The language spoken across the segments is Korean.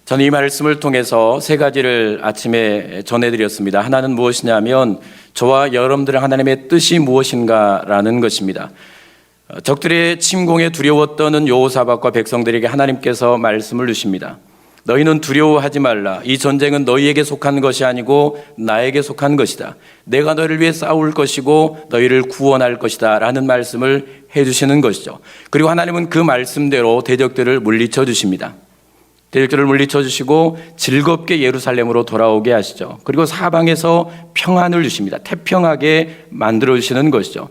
저는 이 말씀을 통해서 세 가지를 아침에 전해드렸습니다. 하나는 무엇이냐면 저와 여러분들의 하나님의 뜻이 무엇인가라는 것입니다. 적들의 침공에 두려워 떠는 여호사밧과 백성들에게 하나님께서 말씀을 주십니다. 너희는 두려워하지 말라. 이 전쟁은 너희에게 속한 것이 아니고 나에게 속한 것이다. 내가 너희를 위해 싸울 것이고 너희를 구원할 것이다 라는 말씀을 해주시는 것이죠. 그리고 하나님은 그 말씀대로 대적들을 물리쳐 주십니다. 대적들을 물리쳐 주시고 즐겁게 예루살렘으로 돌아오게 하시죠. 그리고 사방에서 평안을 주십니다. 태평하게 만들어 주시는 것이죠.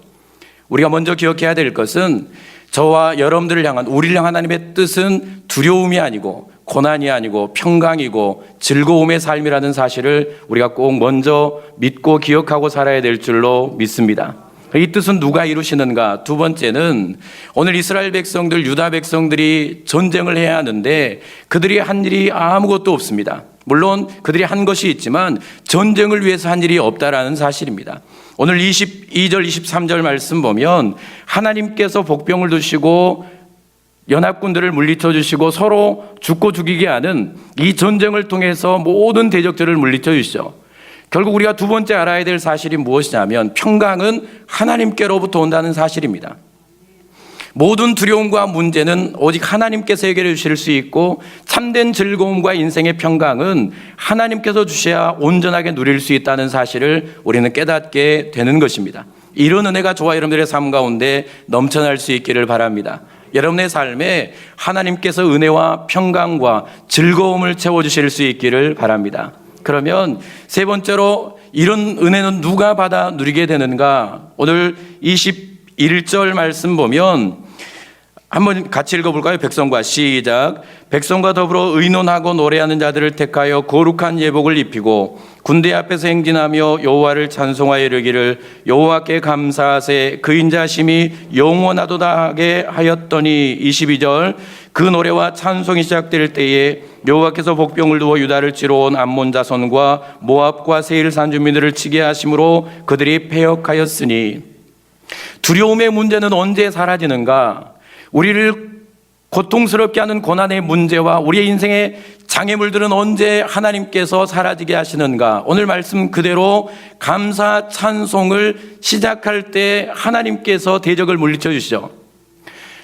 우리가 먼저 기억해야 될 것은 저와 여러분들을 향한 우리를 향한 하나님의 뜻은 두려움이 아니고 고난이 아니고 평강이고 즐거움의 삶이라는 사실을 우리가 꼭 먼저 믿고 기억하고 살아야 될 줄로 믿습니다. 이 뜻은 누가 이루시는가? 두 번째는 오늘 이스라엘 백성들, 유다 백성들이 전쟁을 해야 하는데 그들이 한 일이 아무것도 없습니다. 물론 그들이 한 것이 있지만 전쟁을 위해서 한 일이 없다라는 사실입니다. 오늘 22절, 23절 말씀 보면 하나님께서 복병을 두시고 연합군들을 물리쳐 주시고 서로 죽고 죽이게 하는 이 전쟁을 통해서 모든 대적들을 물리쳐 주시죠. 결국 우리가 두 번째 알아야 될 사실이 무엇이냐면 평강은 하나님께로부터 온다는 사실입니다. 모든 두려움과 문제는 오직 하나님께서 해결해 주실 수 있고 참된 즐거움과 인생의 평강은 하나님께서 주셔야 온전하게 누릴 수 있다는 사실을 우리는 깨닫게 되는 것입니다. 이런 은혜가 저와 여러분들의 삶 가운데 넘쳐날 수 있기를 바랍니다. 여러분의 삶에 하나님께서 은혜와 평강과 즐거움을 채워주실 수 있기를 바랍니다. 그러면 세 번째로 이런 은혜는 누가 받아 누리게 되는가? 오늘 21절 말씀 보면 한번 같이 읽어볼까요? 백성과 시작. 백성과 더불어 의논하고 노래하는 자들을 택하여 거룩한 예복을 입히고 군대 앞에서 행진하며 여호와를 찬송하여 이르기를 여호와께 감사하세 그 인자심이 영원하도다 하게 하였더니 22절. 그 노래와 찬송이 시작될 때에 여호와께서 복병을 두어 유다를 치러 온 암몬 자손과 모압과 세일산 주민들을 치게 하심으로 그들이 패역하였으니. 두려움의 문제는 언제 사라지는가? 우리를 고통스럽게 하는 고난의 문제와 우리의 인생의 장애물들은 언제 하나님께서 사라지게 하시는가? 오늘 말씀 그대로 감사 찬송을 시작할 때 하나님께서 대적을 물리쳐 주시죠.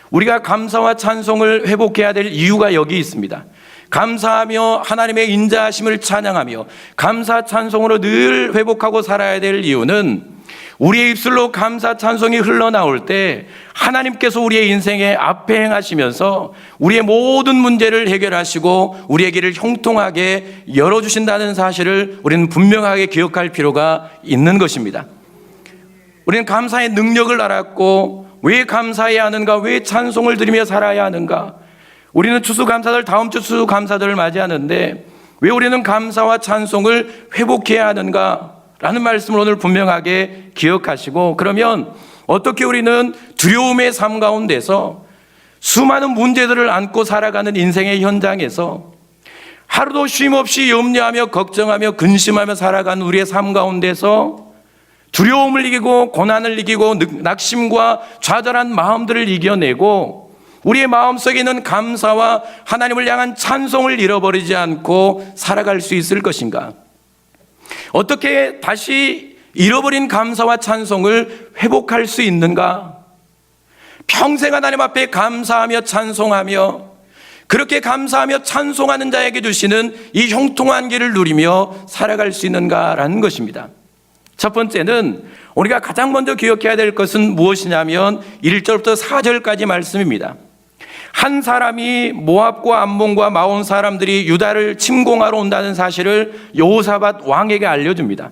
우리가 감사와 찬송을 회복해야 될 이유가 여기 있습니다. 감사하며 하나님의 인자하심을 찬양하며 감사 찬송으로 늘 회복하고 살아야 될 이유는 우리의 입술로 감사 찬송이 흘러나올 때 하나님께서 우리의 인생에 앞에 행하시면서 우리의 모든 문제를 해결하시고 우리의 길을 형통하게 열어주신다는 사실을 우리는 분명하게 기억할 필요가 있는 것입니다. 우리는 감사의 능력을 알았고 왜 감사해야 하는가? 왜 찬송을 드리며 살아야 하는가? 우리는 추수감사절, 다음 주 추수감사절을 맞이하는데 왜 우리는 감사와 찬송을 회복해야 하는가? 라는 말씀을 오늘 분명하게 기억하시고 그러면 어떻게 우리는 두려움의 삶 가운데서 수많은 문제들을 안고 살아가는 인생의 현장에서 하루도 쉼없이 염려하며 걱정하며 근심하며 살아가는 우리의 삶 가운데서 두려움을 이기고 고난을 이기고 낙심과 좌절한 마음들을 이겨내고 우리의 마음속에 있는 감사와 하나님을 향한 찬송을 잃어버리지 않고 살아갈 수 있을 것인가? 어떻게 다시 잃어버린 감사와 찬송을 회복할 수 있는가? 평생 하나님 앞에 감사하며 찬송하며 그렇게 감사하며 찬송하는 자에게 주시는 이 형통한 길을 누리며 살아갈 수 있는가라는 것입니다. 첫 번째는 우리가 가장 먼저 기억해야 될 것은 무엇이냐면 1절부터 4절까지 말씀입니다. 한 사람이 모압과 암몬과 마온 사람들이 유다를 침공하러 온다는 사실을 여호사밧 왕에게 알려줍니다.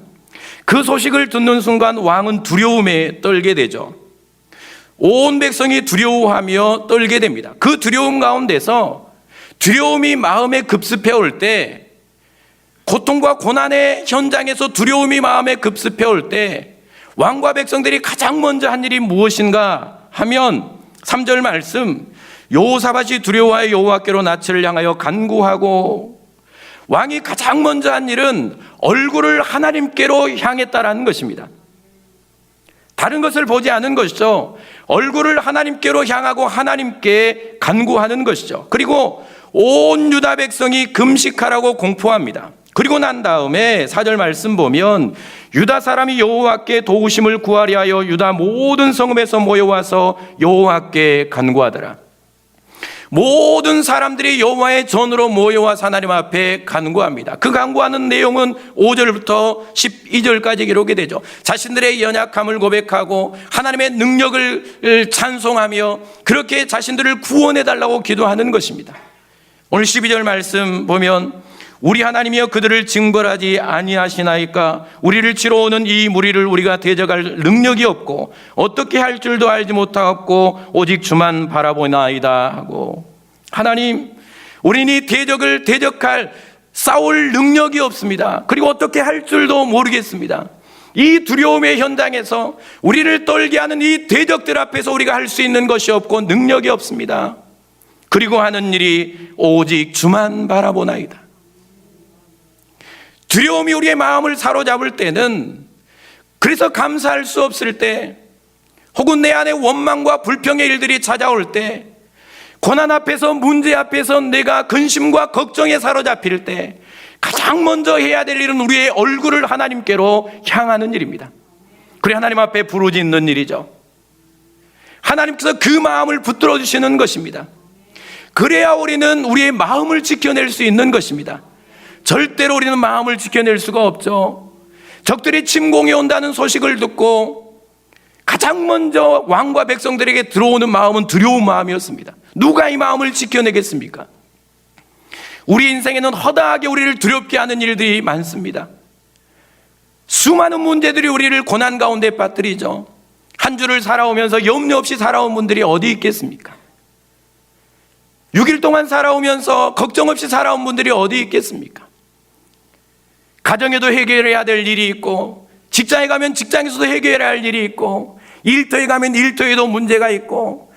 그 소식을 듣는 순간 왕은 두려움에 떨게 되죠. 온 백성이 두려워하며 떨게 됩니다. 그 두려움 가운데서 두려움이 마음에 급습해 올 때, 고통과 고난의 현장에서 두려움이 마음에 급습해 올 때 왕과 백성들이 가장 먼저 한 일이 무엇인가 하면 3절 말씀, 여호사밧이 두려워하여 여호와께로 낯을 향하여 간구하고, 왕이 가장 먼저 한 일은 얼굴을 하나님께로 향했다라는 것입니다. 다른 것을 보지 않은 것이죠. 얼굴을 하나님께로 향하고 하나님께 간구하는 것이죠. 그리고 온 유다 백성이 금식하라고 공포합니다. 그리고 난 다음에 4절 말씀 보면 유다 사람이 여호와께 도우심을 구하려 하여 유다 모든 성읍에서 모여와서 여호와께 간구하더라. 모든 사람들이 여호와의 전으로 모여와 하나님 앞에 간구합니다. 그 간구하는 내용은 5절부터 12절까지 기록이 되죠. 자신들의 연약함을 고백하고 하나님의 능력을 찬송하며 그렇게 자신들을 구원해달라고 기도하는 것입니다. 오늘 12절 말씀 보면 우리 하나님이여 그들을 징벌하지 아니하시나이까? 우리를 치러 오는 이 무리를 우리가 대적할 능력이 없고 어떻게 할 줄도 알지 못하고 오직 주만 바라보나이다 하고, 하나님, 우리는 이 대적을 대적할 싸울 능력이 없습니다. 그리고 어떻게 할 줄도 모르겠습니다. 이 두려움의 현장에서 우리를 떨게 하는 이 대적들 앞에서 우리가 할 수 있는 것이 없고 능력이 없습니다. 그리고 하는 일이 오직 주만 바라보나이다. 두려움이 우리의 마음을 사로잡을 때는, 그래서 감사할 수 없을 때, 혹은 내 안에 원망과 불평의 일들이 찾아올 때, 고난 앞에서, 문제 앞에서 내가 근심과 걱정에 사로잡힐 때 가장 먼저 해야 될 일은 우리의 얼굴을 하나님께로 향하는 일입니다. 그래 하나님 앞에 부르짖는 일이죠. 하나님께서 그 마음을 붙들어 주시는 것입니다. 그래야 우리는 우리의 마음을 지켜낼 수 있는 것입니다. 절대로 우리는 마음을 지켜낼 수가 없죠. 적들이 침공해 온다는 소식을 듣고 가장 먼저 왕과 백성들에게 들어오는 마음은 두려운 마음이었습니다. 누가 이 마음을 지켜내겠습니까? 우리 인생에는 허다하게 우리를 두렵게 하는 일들이 많습니다. 수많은 문제들이 우리를 고난 가운데 빠뜨리죠. 한 주를 살아오면서 염려 없이 살아온 분들이 어디 있겠습니까? 6일 동안 살아오면서 걱정 없이 살아온 분들이 어디 있겠습니까? 가정에도 해결해야 될 일이 있고, 직장에 가면 직장에서도 해결해야 할 일이 있고, 일터에 가면 일터에도 문제가 있고,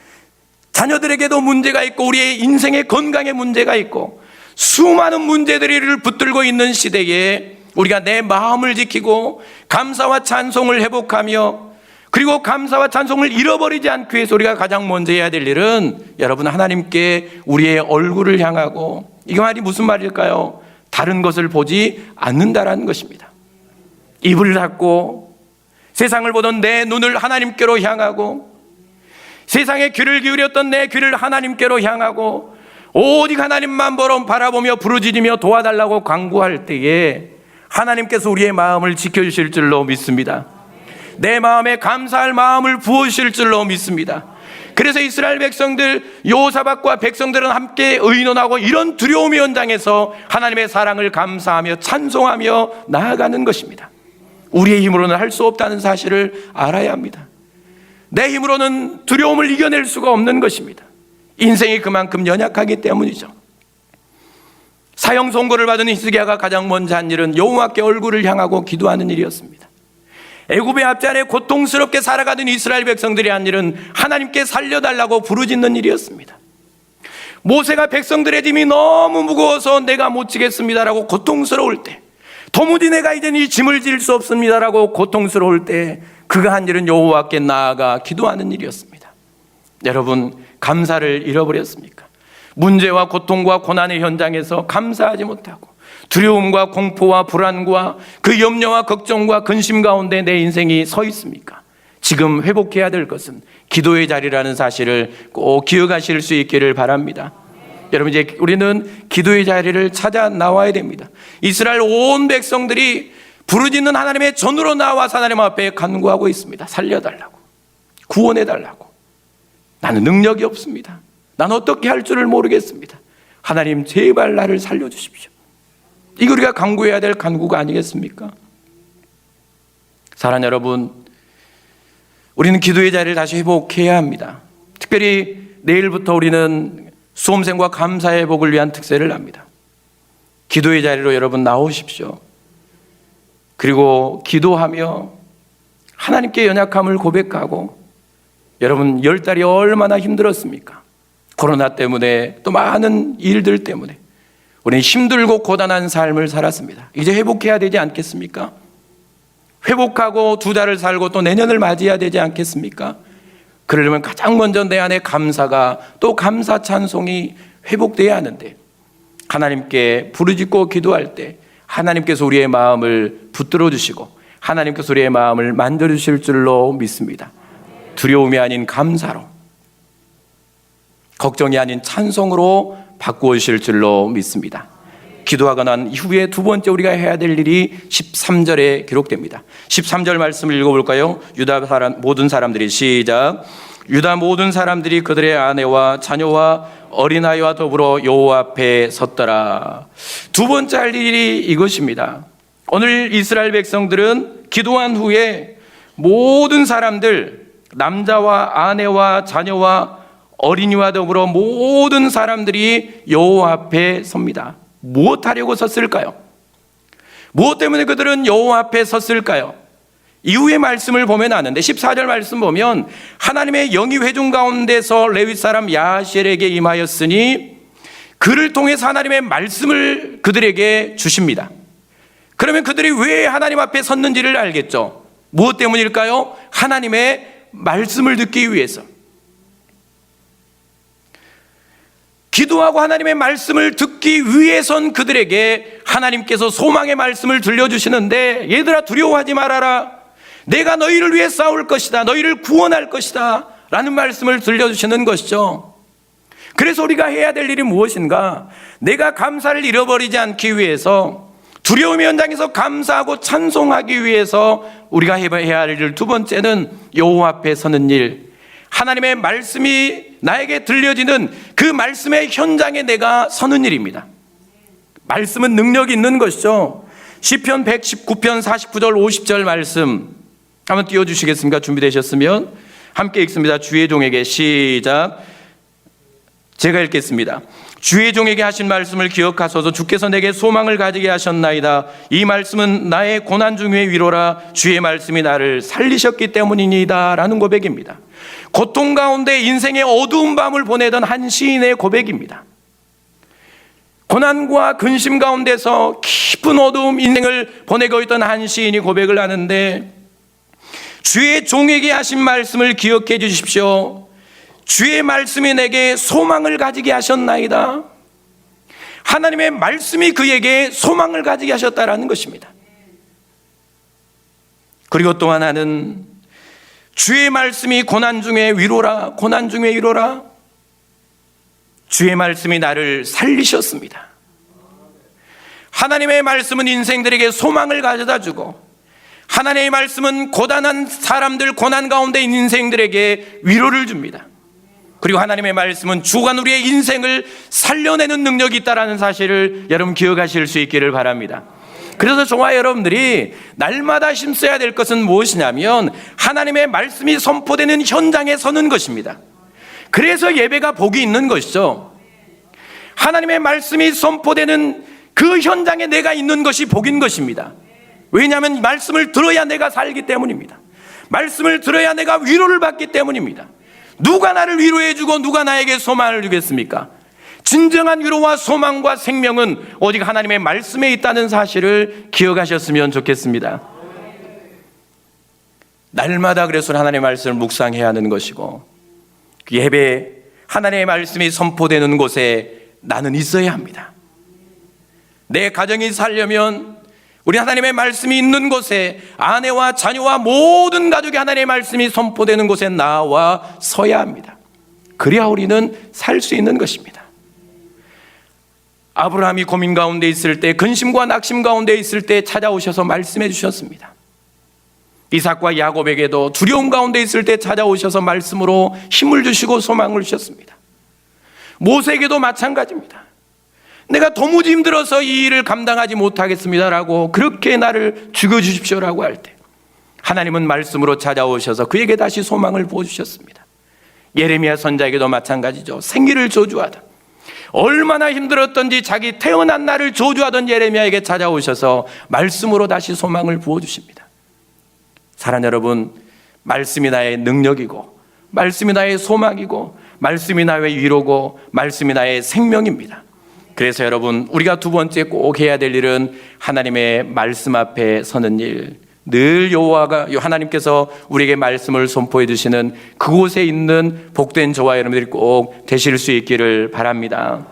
자녀들에게도 문제가 있고, 우리의 인생의 건강에 문제가 있고, 수많은 문제들을 붙들고 있는 시대에 우리가 내 마음을 지키고 감사와 찬송을 회복하며, 그리고 감사와 찬송을 잃어버리지 않기 위해서 우리가 가장 먼저 해야 될 일은, 여러분, 하나님께 우리의 얼굴을 향하고, 이게 말이 무슨 말일까요? 다른 것을 보지 않는다라는 것입니다. 입을 닫고 세상을 보던 내 눈을 하나님께로 향하고, 세상에 귀를 기울였던 내 귀를 하나님께로 향하고, 오직 하나님만 바라보며 부르짖으며 도와달라고 간구할 때에 하나님께서 우리의 마음을 지켜주실 줄로 믿습니다. 내 마음에 감사할 마음을 부어주실 줄로 믿습니다. 그래서 이스라엘 백성들, 여호사밧과 백성들은 함께 의논하고 이런 두려움의 현장에서 하나님의 사랑을 감사하며 찬송하며 나아가는 것입니다. 우리의 힘으로는 할 수 없다는 사실을 알아야 합니다. 내 힘으로는 두려움을 이겨낼 수가 없는 것입니다. 인생이 그만큼 연약하기 때문이죠. 사형 선고를 받은 히스기야가 가장 먼저 한 일은 여호와께 얼굴을 향하고 기도하는 일이었습니다. 애굽의 앞자리에 고통스럽게 살아가던 이스라엘 백성들이 한 일은 하나님께 살려달라고 부르짖는 일이었습니다. 모세가 백성들의 짐이 너무 무거워서 내가 못 지겠습니다라고 고통스러울 때, 도무지 내가 이젠 이 짐을 질 수 없습니다라고 고통스러울 때 그가 한 일은 여호와께 나아가 기도하는 일이었습니다. 여러분, 감사를 잃어버렸습니까? 문제와 고통과 고난의 현장에서 감사하지 못하고 두려움과 공포와 불안과 그 염려와 걱정과 근심 가운데 내 인생이 서 있습니까? 지금 회복해야 될 것은 기도의 자리라는 사실을 꼭 기억하실 수 있기를 바랍니다. 여러분, 이제 우리는 기도의 자리를 찾아 나와야 됩니다. 이스라엘 온 백성들이 부르짖는 하나님의 전으로 나와 하나님 앞에 간구하고 있습니다. 살려달라고, 구원해달라고. 나는 능력이 없습니다. 난 어떻게 할 줄을 모르겠습니다. 하나님, 제발 나를 살려주십시오. 이거 우리가 간구해야 될 간구가 아니겠습니까? 사랑하는 여러분, 우리는 기도의 자리를 다시 회복해야 합니다. 특별히 내일부터 우리는 수험생과 감사의 회복을 위한 특세를 합니다. 기도의 자리로 여러분 나오십시오. 그리고 기도하며 하나님께 연약함을 고백하고, 여러분 10달이 얼마나 힘들었습니까? 코로나 때문에 또 많은 일들 때문에 우리는 힘들고 고단한 삶을 살았습니다. 이제 회복해야 되지 않겠습니까? 회복하고 2달을 살고 또 내년을 맞이해야 되지 않겠습니까? 그러려면 가장 먼저 내 안에 감사가, 또 감사 찬송이 회복돼야 하는데, 하나님께 부르짖고 기도할 때 하나님께서 우리의 마음을 붙들어 주시고 하나님께서 우리의 마음을 만들어 주실 줄로 믿습니다. 두려움이 아닌 감사로, 걱정이 아닌 찬송으로 바꾸어 주실 줄로 믿습니다. 기도하고 난 이후에 두 번째 우리가 해야 될 일이 13절에 기록됩니다. 13절 말씀을 읽어볼까요? 유다 모든 사람들이, 시작. 유다 모든 사람들이 그들의 아내와 자녀와 어린아이와 더불어 여호와 앞에 섰더라. 두 번째 할 일이 이것입니다. 오늘 이스라엘 백성들은 기도한 후에 모든 사람들, 남자와 아내와 자녀와 어린이와 더불어 모든 사람들이 여호와 앞에 섭니다. 무엇 하려고 섰을까요? 무엇 때문에 그들은 여호와 앞에 섰을까요? 이후의 말씀을 보면 아는데 14절 말씀 보면 하나님의 영이 회중 가운데서 레위 사람 야하시엘에게 임하였으니 그를 통해서 하나님의 말씀을 그들에게 주십니다. 그러면 그들이 왜 하나님 앞에 섰는지를 알겠죠. 무엇 때문일까요? 하나님의 말씀을 듣기 위해서. 기도하고 하나님의 말씀을 듣기 위해선 그들에게 하나님께서 소망의 말씀을 들려주시는데, 얘들아 두려워하지 말아라, 내가 너희를 위해 싸울 것이다, 너희를 구원할 것이다 라는 말씀을 들려주시는 것이죠. 그래서 우리가 해야 될 일이 무엇인가? 내가 감사를 잃어버리지 않기 위해서, 두려움의 현장에서 감사하고 찬송하기 위해서 우리가 해야 할 일 두 번째는 여호와 앞에 서는 일, 하나님의 말씀이 나에게 들려지는 그 말씀의 현장에 내가 서는 일입니다. 말씀은 능력이 있는 것이죠. 시편 119편 49절 50절 말씀 한번 띄워주시겠습니까? 준비되셨으면 함께 읽습니다. 주의 종에게, 시작. 제가 읽겠습니다. 주의 종에게 하신 말씀을 기억하소서. 주께서 내게 소망을 가지게 하셨나이다. 이 말씀은 나의 고난 중의 위로라. 주의 말씀이 나를 살리셨기 때문이니다 라는 고백입니다. 고통 가운데 인생의 어두운 밤을 보내던 한 시인의 고백입니다. 고난과 근심 가운데서 깊은 어두움 인생을 보내고 있던 한 시인이 고백을 하는데, 주의 종에게 하신 말씀을 기억해 주십시오. 주의 말씀이 내게 소망을 가지게 하셨나이다. 하나님의 말씀이 그에게 소망을 가지게 하셨다라는 것입니다. 그리고 또 하나는 주의 말씀이 고난 중에 위로라, 고난 중에 위로라. 주의 말씀이 나를 살리셨습니다. 하나님의 말씀은 인생들에게 소망을 가져다 주고, 하나님의 말씀은 고단한 사람들, 고난 가운데 있는 인생들에게 위로를 줍니다. 그리고 하나님의 말씀은 주간 우리의 인생을 살려내는 능력이 있다는 사실을 여러분 기억하실 수 있기를 바랍니다. 그래서 저와 여러분들이 날마다 힘써야 될 것은 무엇이냐면 하나님의 말씀이 선포되는 현장에 서는 것입니다. 그래서 예배가 복이 있는 것이죠. 하나님의 말씀이 선포되는 그 현장에 내가 있는 것이 복인 것입니다. 왜냐하면 말씀을 들어야 내가 살기 때문입니다. 말씀을 들어야 내가 위로를 받기 때문입니다. 누가 나를 위로해 주고 누가 나에게 소망을 주겠습니까? 진정한 위로와 소망과 생명은 오직 하나님의 말씀에 있다는 사실을 기억하셨으면 좋겠습니다. 날마다 그래서 하나님의 말씀을 묵상해야 하는 것이고, 그 예배, 하나님의 말씀이 선포되는 곳에 나는 있어야 합니다. 내 가정이 살려면 우리 하나님의 말씀이 있는 곳에, 아내와 자녀와 모든 가족이 하나님의 말씀이 선포되는 곳에 나와 서야 합니다. 그래야 우리는 살 수 있는 것입니다. 아브라함이 고민 가운데 있을 때, 근심과 낙심 가운데 있을 때 찾아오셔서 말씀해 주셨습니다. 이삭과 야곱에게도 두려움 가운데 있을 때 찾아오셔서 말씀으로 힘을 주시고 소망을 주셨습니다. 모세에게도 마찬가지입니다. 내가 도무지 힘들어서 이 일을 감당하지 못하겠습니다라고, 그렇게 나를 죽여주십시오라고 할 때 하나님은 말씀으로 찾아오셔서 그에게 다시 소망을 부어주셨습니다. 예레미야 선지자에게도 마찬가지죠. 생기를 저주하던, 얼마나 힘들었던지 자기 태어난 날을 저주하던 예레미야에게 찾아오셔서 말씀으로 다시 소망을 부어주십니다. 사랑하는 여러분, 말씀이 나의 능력이고, 말씀이 나의 소망이고, 말씀이 나의 위로고, 말씀이 나의 생명입니다. 그래서 여러분, 우리가 두 번째 꼭 해야 될 일은 하나님의 말씀 앞에 서는 일. 늘 여호와가, 하나님께서 우리에게 말씀을 선포해 주시는 그곳에 있는 복된 저와 여러분들이 꼭 되실 수 있기를 바랍니다.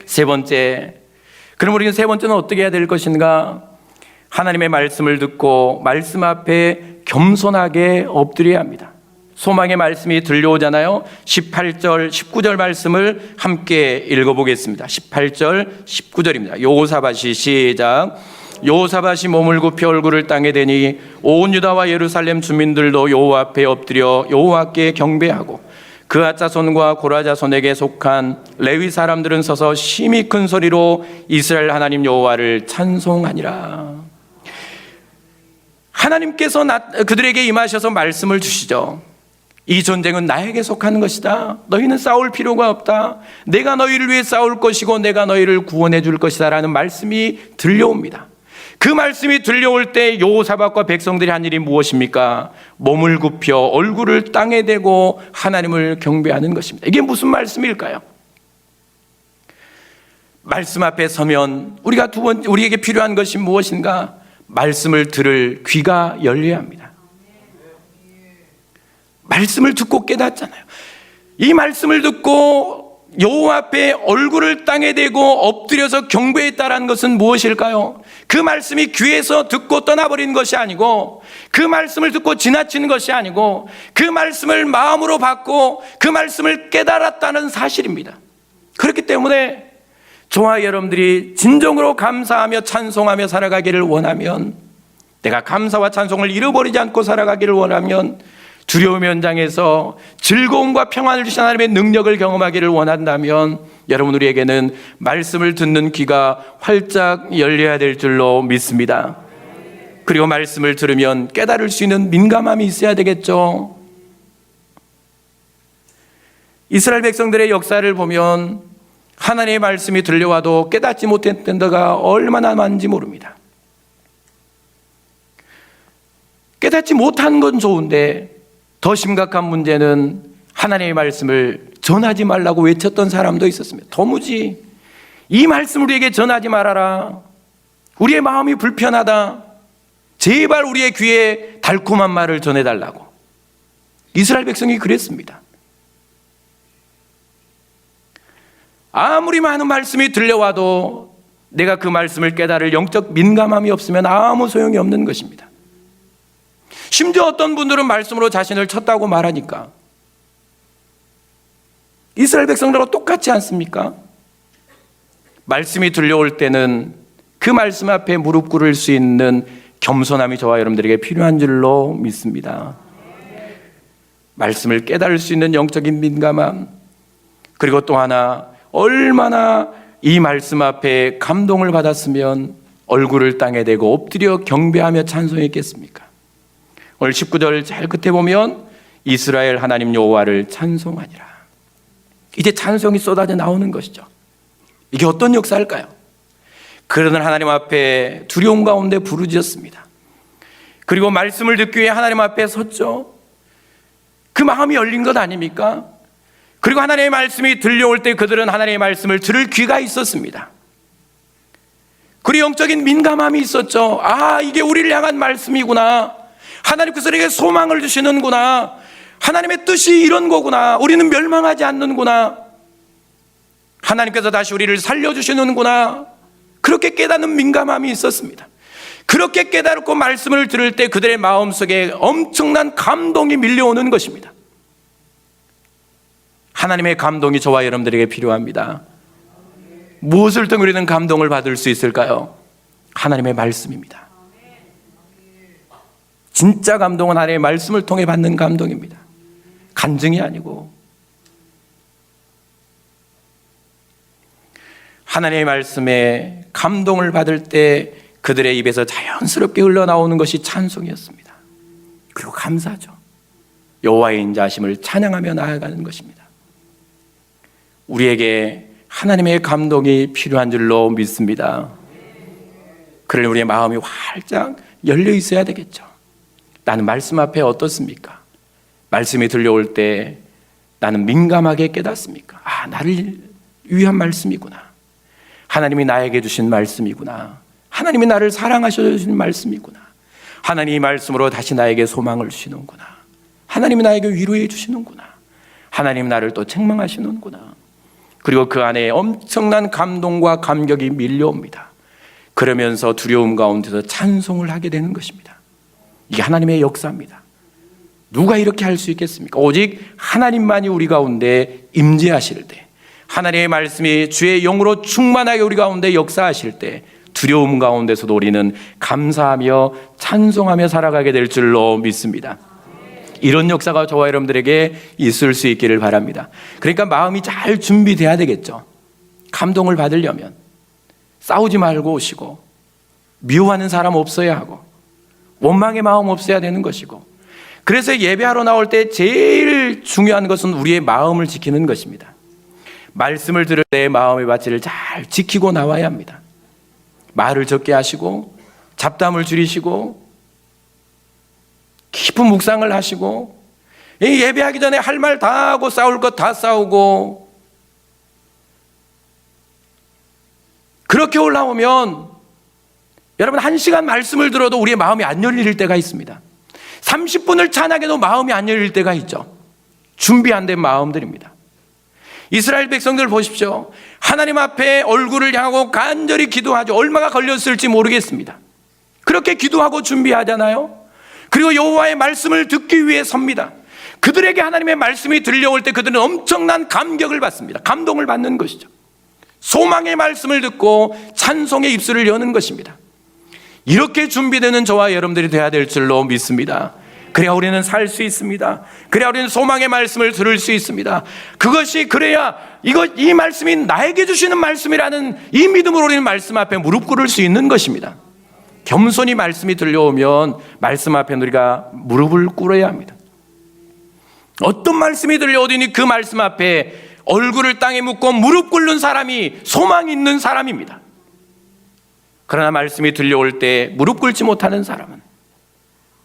세 번째, 그럼 우리는 세 번째는 어떻게 해야 될 것인가? 하나님의 말씀을 듣고 말씀 앞에 겸손하게 엎드려야 합니다. 소망의 말씀이 들려오잖아요. 18절, 19절 말씀을 함께 읽어보겠습니다. 18절, 19절입니다. 여호사밧이 시작. 여호사밧이 몸을 굽혀 얼굴을 땅에 대니 온 유다와 예루살렘 주민들도 여호와 앞에 엎드려 여호와께 경배하고 그앗 자손과 고라 자손에게 속한 레위 사람들은 서서 심히 큰 소리로 이스라엘 하나님 여호와를 찬송하니라. 하나님께서 그들에게 임하셔서 말씀을 주시죠. 이 전쟁은 나에게 속하는 것이다. 너희는 싸울 필요가 없다. 내가 너희를 위해 싸울 것이고 내가 너희를 구원해 줄 것이다 라는 말씀이 들려옵니다. 그 말씀이 들려올 때 여호사밧과 백성들이 한 일이 무엇입니까? 몸을 굽혀 얼굴을 땅에 대고 하나님을 경배하는 것입니다. 이게 무슨 말씀일까요? 말씀 앞에 서면 우리에게 필요한 것이 무엇인가? 말씀을 들을 귀가 열려야 합니다. 말씀을 듣고 깨닫잖아요. 이 말씀을 듣고 여호와 앞에 얼굴을 땅에 대고 엎드려서 경배했다라는 것은 무엇일까요? 그 말씀이 귀에서 듣고 떠나버린 것이 아니고, 그 말씀을 듣고 지나치는 것이 아니고, 그 말씀을 마음으로 받고 그 말씀을 깨달았다는 사실입니다. 그렇기 때문에 저와 여러분들이 진정으로 감사하며 찬송하며 살아가기를 원하면, 내가 감사와 찬송을 잃어버리지 않고 살아가기를 원하면, 두려움 현장에서 즐거움과 평안을 주신 하나님의 능력을 경험하기를 원한다면 여러분, 우리에게는 말씀을 듣는 귀가 활짝 열려야 될 줄로 믿습니다. 그리고 말씀을 들으면 깨달을 수 있는 민감함이 있어야 되겠죠. 이스라엘 백성들의 역사를 보면 하나님의 말씀이 들려와도 깨닫지 못했던 데가 얼마나 많은지 모릅니다. 깨닫지 못한 건 좋은데 더 심각한 문제는 하나님의 말씀을 전하지 말라고 외쳤던 사람도 있었습니다. 도무지 이 말씀을 우리에게 전하지 말아라. 우리의 마음이 불편하다. 제발 우리의 귀에 달콤한 말을 전해달라고. 이스라엘 백성이 그랬습니다. 아무리 많은 말씀이 들려와도 내가 그 말씀을 깨달을 영적 민감함이 없으면 아무 소용이 없는 것입니다. 심지어 어떤 분들은 말씀으로 자신을 쳤다고 말하니까 이스라엘 백성들과 똑같지 않습니까? 말씀이 들려올 때는 그 말씀 앞에 무릎 꿇을 수 있는 겸손함이 저와 여러분들에게 필요한 줄로 믿습니다. 말씀을 깨달을 수 있는 영적인 민감함, 그리고 또 하나, 얼마나 이 말씀 앞에 감동을 받았으면 얼굴을 땅에 대고 엎드려 경배하며 찬송했겠습니까? 오늘 19절 잘 끝에 보면 이스라엘 하나님 여호와를 찬송하니라. 이제 찬송이 쏟아져 나오는 것이죠. 이게 어떤 역사일까요? 그러던 하나님 앞에 두려움 가운데 부르짖었습니다. 그리고 말씀을 듣기 위해 하나님 앞에 섰죠. 그 마음이 열린 것 아닙니까? 그리고 하나님의 말씀이 들려올 때 그들은 하나님의 말씀을 들을 귀가 있었습니다. 그리고 영적인 민감함이 있었죠. 아, 이게 우리를 향한 말씀이구나. 하나님께서 우리에게 소망을 주시는구나. 하나님의 뜻이 이런 거구나. 우리는 멸망하지 않는구나. 하나님께서 다시 우리를 살려주시는구나. 그렇게 깨닫는 민감함이 있었습니다. 그렇게 깨닫고 말씀을 들을 때 그들의 마음속에 엄청난 감동이 밀려오는 것입니다. 하나님의 감동이 저와 여러분들에게 필요합니다. 무엇을 통해 우리는 감동을 받을 수 있을까요? 하나님의 말씀입니다. 진짜 감동은 하나님의 말씀을 통해 받는 감동입니다. 간증이 아니고. 하나님의 말씀에 감동을 받을 때 그들의 입에서 자연스럽게 흘러나오는 것이 찬송이었습니다. 그리고 감사죠. 여호와의 인자하심을 찬양하며 나아가는 것입니다. 우리에게 하나님의 감동이 필요한 줄로 믿습니다. 그러니 우리의 마음이 활짝 열려 있어야 되겠죠. 나는 말씀 앞에 어떻습니까? 말씀이 들려올 때 나는 민감하게 깨닫습니까? 아, 나를 위한 말씀이구나. 하나님이 나에게 주신 말씀이구나. 하나님이 나를 사랑하셔 주신 말씀이구나. 하나님이 말씀으로 다시 나에게 소망을 주시는구나. 하나님이 나에게 위로해 주시는구나. 하나님이 나를 또 책망하시는구나. 그리고 그 안에 엄청난 감동과 감격이 밀려옵니다. 그러면서 두려움 가운데서 찬송을 하게 되는 것입니다. 이게 하나님의 역사입니다. 누가 이렇게 할 수 있겠습니까? 오직 하나님만이 우리 가운데 임재하실 때, 하나님의 말씀이 주의 영으로 충만하게 우리 가운데 역사하실 때, 두려움 가운데서도 우리는 감사하며 찬송하며 살아가게 될 줄로 믿습니다. 이런 역사가 저와 여러분들에게 있을 수 있기를 바랍니다. 그러니까 마음이 잘 준비돼야 되겠죠. 감동을 받으려면 싸우지 말고 오시고, 미워하는 사람 없어야 하고, 원망의 마음 없어야 되는 것이고, 그래서 예배하러 나올 때 제일 중요한 것은 우리의 마음을 지키는 것입니다. 말씀을 들을 때 마음의 바치를 잘 지키고 나와야 합니다. 말을 적게 하시고, 잡담을 줄이시고, 깊은 묵상을 하시고, 예배하기 전에 할 말 다 하고 싸울 것 다 싸우고, 그렇게 올라오면 여러분 1시간 말씀을 들어도 우리의 마음이 안 열릴 때가 있습니다. 30분을 찬양해도 마음이 안 열릴 때가 있죠. 준비 안 된 마음들입니다. 이스라엘 백성들 보십시오. 하나님 앞에 얼굴을 향하고 간절히 기도하죠. 얼마가 걸렸을지 모르겠습니다. 그렇게 기도하고 준비하잖아요. 그리고 여호와의 말씀을 듣기 위해 섭니다. 그들에게 하나님의 말씀이 들려올 때 그들은 엄청난 감격을 받습니다. 감동을 받는 것이죠. 소망의 말씀을 듣고 찬송의 입술을 여는 것입니다. 이렇게 준비되는 저와 여러분들이 되어야 될 줄로 믿습니다. 그래야 우리는 살 수 있습니다. 그래야 우리는 소망의 말씀을 들을 수 있습니다. 그것이 그래야 이 말씀이 나에게 주시는 말씀이라는 이 믿음으로 우리는 말씀 앞에 무릎 꿇을 수 있는 것입니다. 겸손히 말씀이 들려오면 말씀 앞에 우리가 무릎을 꿇어야 합니다. 어떤 말씀이 들려오더니 그 말씀 앞에 얼굴을 땅에 묻고 무릎 꿇는 사람이 소망이 있는 사람입니다. 그러나 말씀이 들려올 때 무릎 꿇지 못하는 사람은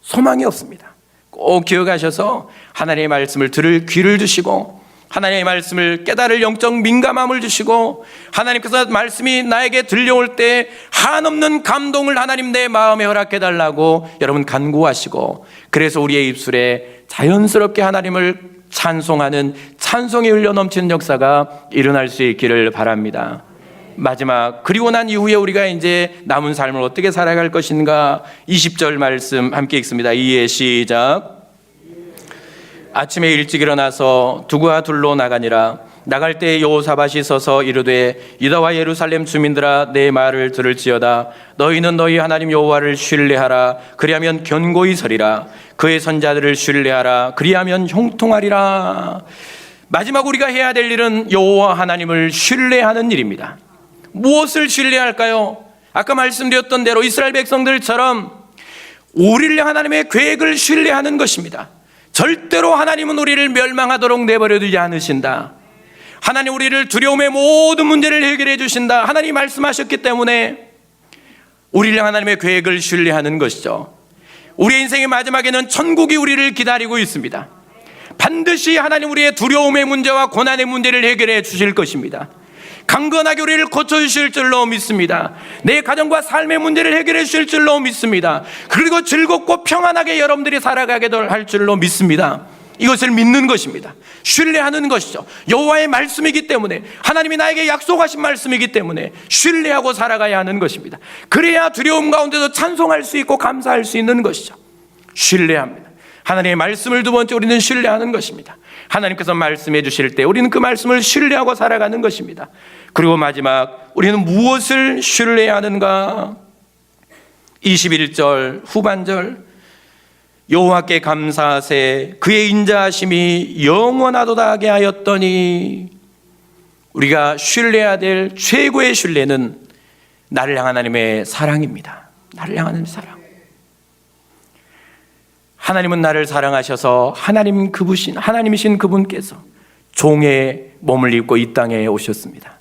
소망이 없습니다. 꼭 기억하셔서 하나님의 말씀을 들을 귀를 주시고, 하나님의 말씀을 깨달을 영적 민감함을 주시고, 하나님께서 말씀이 나에게 들려올 때 한없는 감동을 하나님 내 마음에 허락해 달라고 여러분 간구하시고, 그래서 우리의 입술에 자연스럽게 하나님을 찬송하는 찬송이 흘려 넘치는 역사가 일어날 수 있기를 바랍니다. 마지막, 그리고 난 이후에 우리가 이제 남은 삶을 어떻게 살아갈 것인가, 20절 말씀 함께 읽습니다. 이해 시작. 아침에 일찍 일어나서 두가 둘로 나가니라. 나갈 때 여호사밧이 서서 이르되 유다와 예루살렘 주민들아, 내 말을 들을지어다. 너희는 너희 하나님 여호와를 신뢰하라. 그리하면 견고히 서리라. 그의 선자들을 신뢰하라. 그리하면 형통하리라. 마지막 우리가 해야 될 일은 여호와 하나님을 신뢰하는 일입니다. 무엇을 신뢰할까요? 아까 말씀드렸던 대로 이스라엘 백성들처럼 우리를 향한 하나님의 계획을 신뢰하는 것입니다. 절대로 하나님은 우리를 멸망하도록 내버려 두지 않으신다. 하나님 우리를 두려움의 모든 문제를 해결해 주신다. 하나님이 말씀하셨기 때문에 우리를 향한 하나님의 계획을 신뢰하는 것이죠. 우리의 인생의 마지막에는 천국이 우리를 기다리고 있습니다. 반드시 하나님 우리의 두려움의 문제와 고난의 문제를 해결해 주실 것입니다. 강건하게 우리를 고쳐주실 줄로 믿습니다. 내 가정과 삶의 문제를 해결해 주실 줄로 믿습니다. 그리고 즐겁고 평안하게 여러분들이 살아가게 할 줄로 믿습니다. 이것을 믿는 것입니다. 신뢰하는 것이죠. 여호와의 말씀이기 때문에, 하나님이 나에게 약속하신 말씀이기 때문에 신뢰하고 살아가야 하는 것입니다. 그래야 두려움 가운데도 찬송할 수 있고 감사할 수 있는 것이죠. 신뢰합니다. 하나님의 말씀을 두 번째 우리는 신뢰하는 것입니다. 하나님께서 말씀해 주실 때 우리는 그 말씀을 신뢰하고 살아가는 것입니다. 그리고 마지막, 우리는 무엇을 신뢰해야 하는가? 21절 후반절, 여호와께 감사하세 그의 인자하심이 영원하도다 하게 하였더니. 우리가 신뢰해야 될 최고의 신뢰는 나를 향한 하나님의 사랑입니다. 나를 향하는 사랑. 하나님은 나를 사랑하셔서 하나님이신 그분께서 종의 몸을 입고 이 땅에 오셨습니다.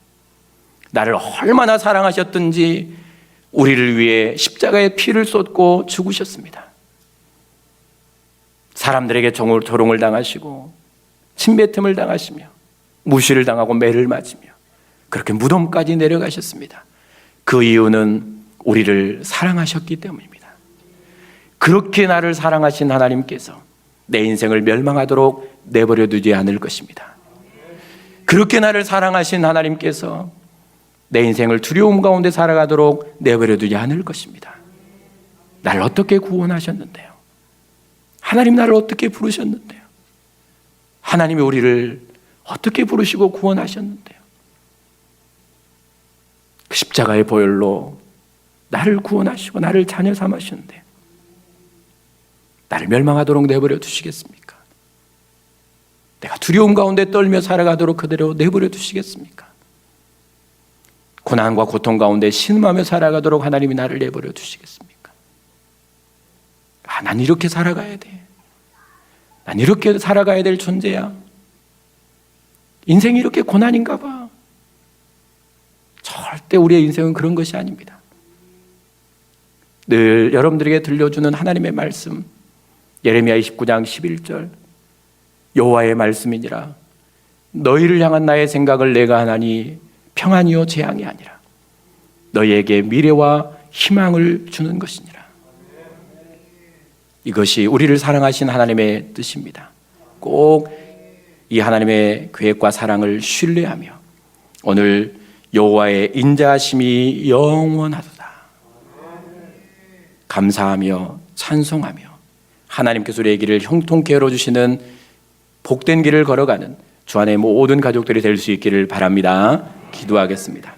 나를 얼마나 사랑하셨든지 우리를 위해 십자가의 피를 쏟고 죽으셨습니다. 사람들에게 조롱을 당하시고 침뱉음을 당하시며 무시를 당하고 매를 맞으며 그렇게 무덤까지 내려가셨습니다. 그 이유는 우리를 사랑하셨기 때문입니다. 그렇게 나를 사랑하신 하나님께서 내 인생을 멸망하도록 내버려 두지 않을 것입니다. 그렇게 나를 사랑하신 하나님께서 내 인생을 두려움 가운데 살아가도록 내버려 두지 않을 것입니다. 나를 어떻게 구원하셨는데요? 하나님 나를 어떻게 부르셨는데요? 하나님이 우리를 어떻게 부르시고 구원하셨는데요? 그 십자가의 보혈로 나를 구원하시고 나를 자녀 삼으셨는데 나를 멸망하도록 내버려 두시겠습니까? 내가 두려움 가운데 떨며 살아가도록 그대로 내버려 두시겠습니까? 고난과 고통 가운데 신음하며 살아가도록 하나님이 나를 내버려 두시겠습니까? 난 이렇게 살아가야 돼. 난 이렇게 살아가야 될 존재야. 인생이 이렇게 고난인가 봐. 절대 우리의 인생은 그런 것이 아닙니다. 늘 여러분들에게 들려주는 하나님의 말씀, 예레미야 29장 11절, 여호와의 말씀이니라. 너희를 향한 나의 생각을 내가 하나니 평안이요 재앙이 아니라 너희에게 미래와 희망을 주는 것이니라. 이것이 우리를 사랑하신 하나님의 뜻입니다. 꼭 이 하나님의 계획과 사랑을 신뢰하며 오늘 여호와의 인자하심이 영원하도다 감사하며 찬송하며 하나님께서 우리의 길을 형통케 열어주시는 복된 길을 걸어가는 주 안의 모든 가족들이 될 수 있기를 바랍니다. 기도하겠습니다.